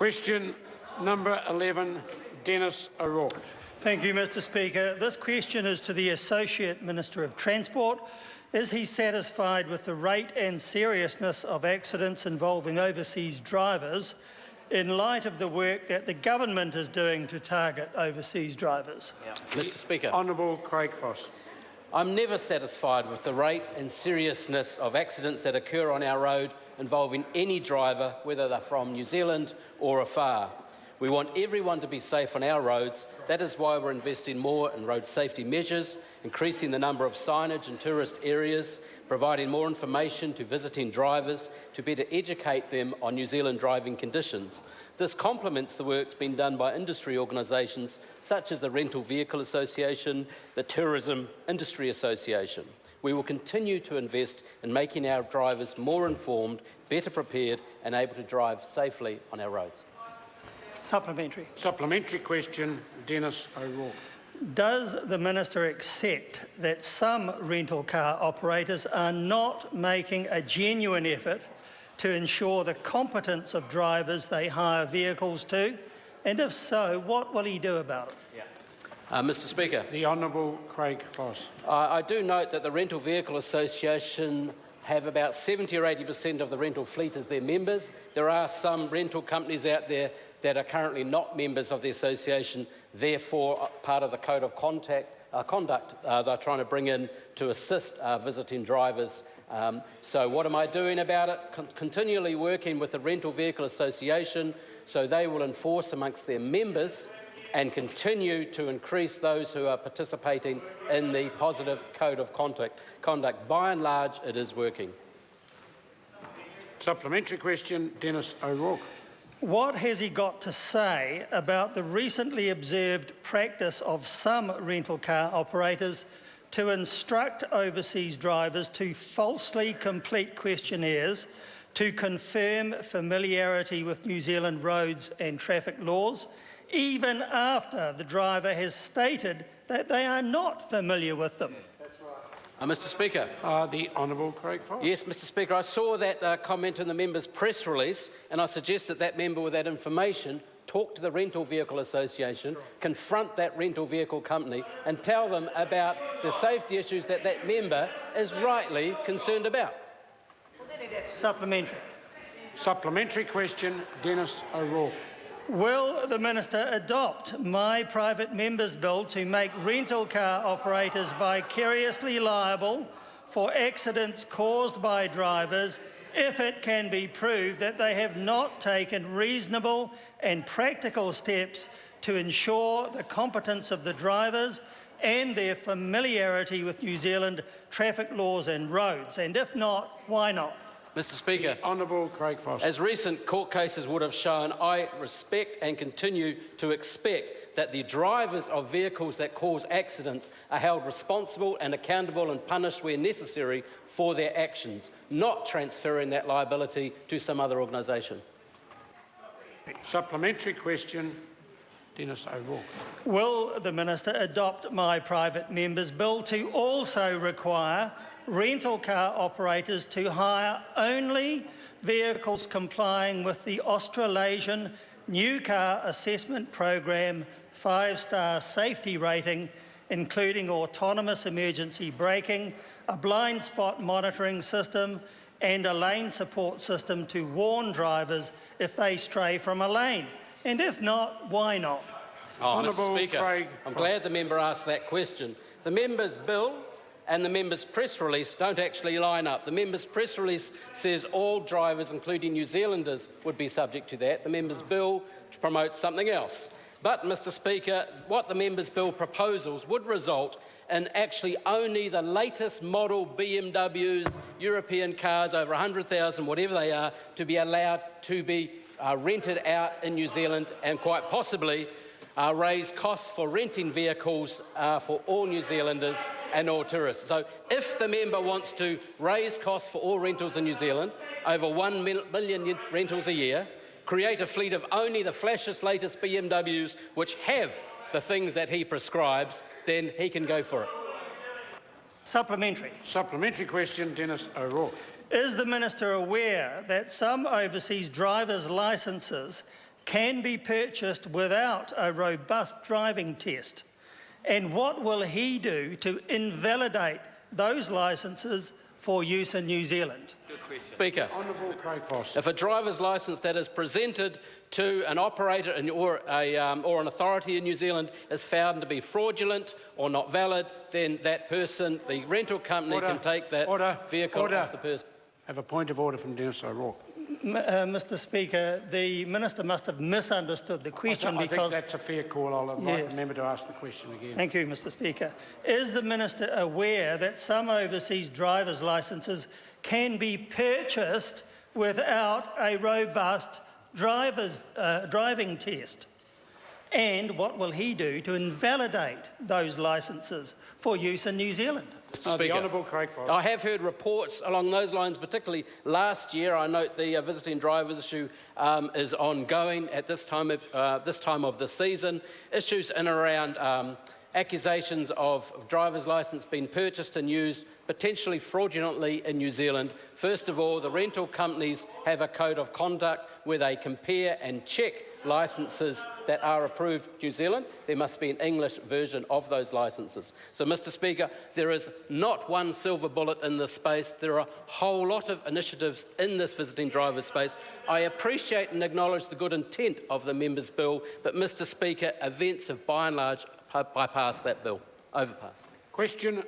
Question number 11, Denis O'Rourke. Thank you, Mr Speaker. This question is to the Associate Minister of Transport. Is he satisfied with the rate and seriousness of accidents involving overseas drivers in light of the work that the government is doing to target overseas drivers? Mr Speaker. Honourable Craig Foss. I'm never satisfied with the rate and seriousness of accidents that occur on our road involving any driver, whether they're from New Zealand or afar. We want everyone to be safe on our roads. That is why we're investing more in road safety measures, increasing the number of signage in tourist areas, providing more information to visiting drivers to better educate them on New Zealand driving conditions. This complements the work being done by industry organisations such as the Rental Vehicle Association, the Tourism Industry Association. We will continue to invest in making our drivers more informed, better prepared and able to drive safely on our roads. Supplementary. Supplementary question, Denis O'Rourke. Does the Minister accept that some rental car operators are not making a genuine effort to ensure the competence of drivers they hire vehicles to? And if so, what will he do about it? Mr Speaker. The Honourable Craig Foss. I do note that the Rental Vehicle Association have about 70 or 80% of the rental fleet as their members. There are some rental companies out there that are currently not members of the association, therefore part of the code of conduct they're trying to bring in to assist visiting drivers. So what am I doing about it? Continually working with the Rental Vehicle Association so they will enforce amongst their members and continue to increase those who are participating in the positive code of conduct. By and large, it is working. Supplementary question, Denis O'Rourke. What has he got to say about the recently observed practice of some rental car operators to instruct overseas drivers to falsely complete questionnaires to confirm familiarity with New Zealand roads and traffic laws, even after the driver has stated that they are not familiar with them? Mr Speaker. The Honourable Craig Foss. Yes, Mr Speaker, I saw that comment in the member's press release and I suggest that that member with that information talk to the Rental Vehicle Association, confront that rental vehicle company and tell them about the safety issues that that member is rightly concerned about. Supplementary. Supplementary question, Denis O'Rourke. Will the Minister adopt my private member's bill to make rental car operators vicariously liable for accidents caused by drivers if it can be proved that they have not taken reasonable and practical steps to ensure the competence of the drivers and their familiarity with New Zealand traffic laws and roads? And if not, why not? Mr Speaker, Honourable Craig Foss. As recent court cases would have shown, I respect and continue to expect that the drivers of vehicles that cause accidents are held responsible and accountable and punished where necessary for their actions, not transferring that liability to some other organisation. Supplementary question, Denis O'Rourke. Will the Minister adopt my private member's bill to also require rental car operators to hire only vehicles complying with the Australasian New Car Assessment Program 5-star safety rating, including autonomous emergency braking, a blind spot monitoring system and a lane support system to warn drivers if they stray from a lane? And if not, why not? Mr Speaker, I'm glad the member asked that question. The member's bill and the member's press release don't actually line up. The member's press release says all drivers, including New Zealanders, would be subject to that. The member's bill promotes something else. But, Mr Speaker, what the member's bill proposals would result in actually only the latest model BMWs, European cars over 100,000, whatever they are, to be allowed to be rented out in New Zealand and quite possibly raise costs for renting vehicles for all New Zealanders and all tourists. So if the member wants to raise costs for all rentals in New Zealand, over 1 million rentals a year, create a fleet of only the flashiest, latest BMWs which have the things that he prescribes, then he can go for it. Supplementary. Supplementary question, Denis O'Rourke. Is the Minister aware that some overseas drivers' licences can be purchased without a robust driving test? And what will he do to invalidate those licences for use in New Zealand? Speaker, Honourable Craig Foster. if a driver's licence that is presented to an operator or an authority in New Zealand is found to be fraudulent or not valid, then that person, the rental company, can take that vehicle off the person. I have a point of order from Denis O'Rourke. Mr Speaker, the Minister must have misunderstood the question I because... think that's a fair call. I'll invite the member to ask the question again. Thank you, Mr Speaker. Is the Minister aware that some overseas driver's licences can be purchased without a robust driving test? And what will he do to invalidate those licences for use in New Zealand? Mr. Speaker, the Honourable Craig Foster. I have heard reports along those lines, particularly last year. I note the visiting drivers issue is ongoing at this time of the season. Issues in and around accusations of driver's licence being purchased and used potentially fraudulently in New Zealand. First of all, the rental companies have a code of conduct where they compare and check licences that are approved in New Zealand. There must be an English version of those licences. So, Mr Speaker, there is not one silver bullet in this space. There are a whole lot of initiatives in this visiting driver space. I appreciate and acknowledge the good intent of the member's bill, but, Mr Speaker, events have by and large bypassed that bill, overpassed. Question not